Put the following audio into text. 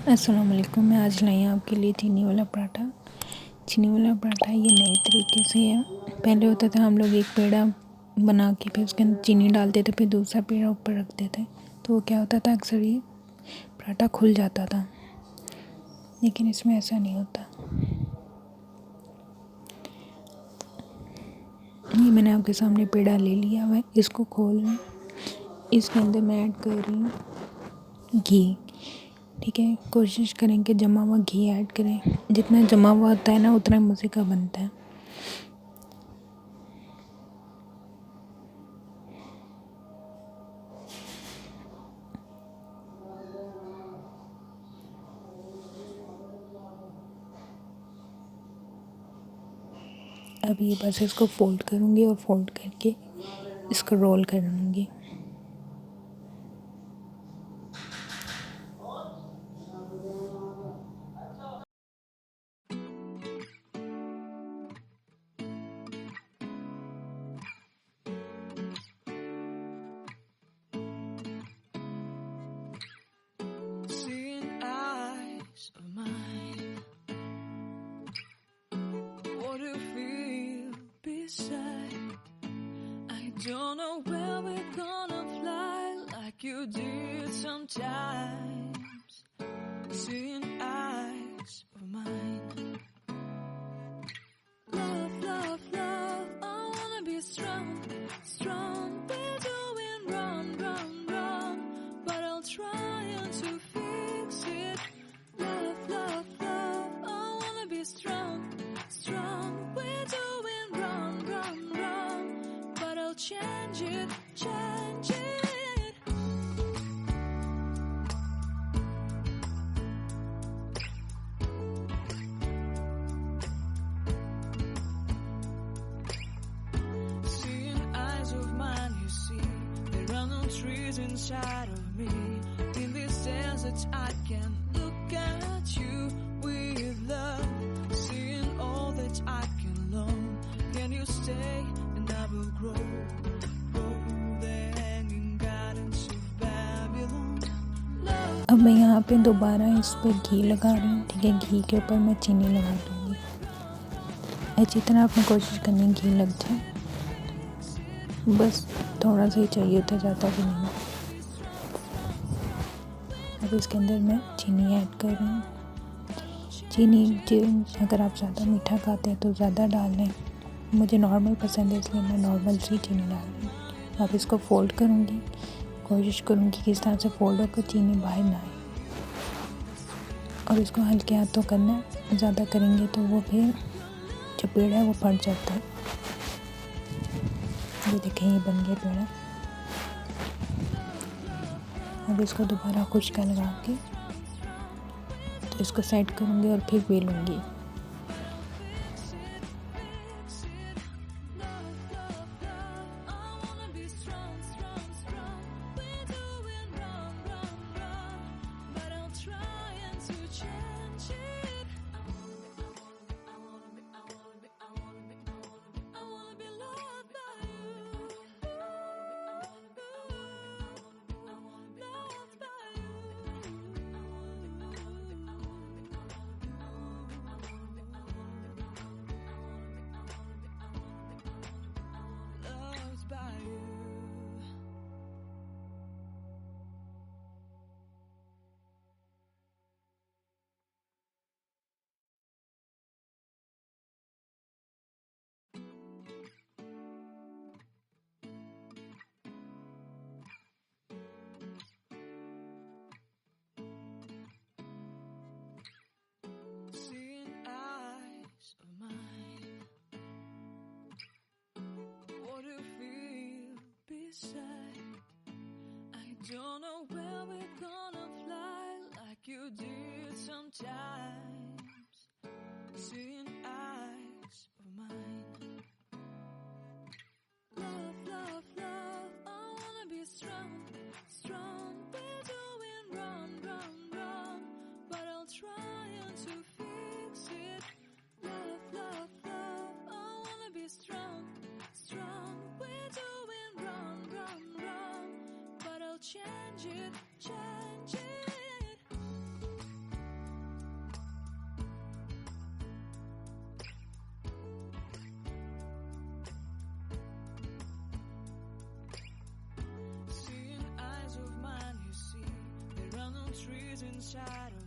अस्सलाम वालेकुम। मैं आज लाई हूँ आपके लिए चीनी वाला पराठा। चीनी वाला पराठा ये नए तरीके से है। पहले होता था हम लोग एक पेड़ा बना के फिर उसके अंदर चीनी डालते थे, फिर दूसरा पेड़ा ऊपर रखते थे, तो वो क्या होता था, अक्सर ये पराठा खुल जाता था। लेकिन इसमें ऐसा नहीं होता। ये मैंने आपके सामने पेड़ा ले लिया हुआ है, इसको खोल रही हूँ। इसके अंदर मैं ऐड कर रही हूँ घी। ठीक है, कोशिश करें कि जमा हुआ घी ऐड करें। जितना जमा हुआ होता है ना, उतना मज़े का बनता है। अब ये बस इसको फोल्ड करूँगी और फोल्ड करके इसको रोल कर लूँगी। Don't know where we're gonna fly like you did sometimes. Seeing eyes of mine. Love, love, love, I wanna be strong, strong. We're doing wrong, wrong, wrong, but I'll try to fix it. Love, love, love, I wanna be strong, strong. We're doing wrong, wrong, wrong, but I'll change it, change it. Seeing eyes of mine, you see, there are no trees inside of me. In this desert, I can look at you with love. Seeing all that I can learn. Can you stay and I will grow? अब मैं यहाँ पे दोबारा इस पर घी लगा रही हूँ। ठीक है, घी के ऊपर मैं चीनी लगा दूँगी। अच्छी तरह आपने कोशिश करनी घी लग जाए, बस थोड़ा सा ही चाहिए होता, ज़्यादा भी नहीं। अब इसके अंदर मैं चीनी ऐड कर रही हूँ। चीनी अगर आप ज़्यादा मीठा खाते हैं तो ज़्यादा डाल लें। मुझे नॉर्मल पसंद है, इसलिए मैं नॉर्मल सी चीनी डाल रही हूँ। अब इसको फोल्ड करूँगी, कोशिश करूँगी कि इस तरह से फोल्ड होकर चीनी बाहर ना आए। और इसको हल्के हाथों करना है, ज़्यादा करेंगे तो वो फिर जो पेड़ा है वो फट जाता है। ये देखें, ये बन गया पेड़ा। अब इसको दोबारा खुश्का लगा के तो इसको सेट करूँगी और फिर बेलूँगी। Don't know where we're gonna fly like you did sometimes. Seeing eyes of mine. Love, love, love, I wanna be strong, strong. We're doing wrong, wrong, wrong, but I'll try to fix it. Love, love, love, I wanna be strong, strong. We're doing wrong, wrong, wrong, but I'll change it, change it. inside of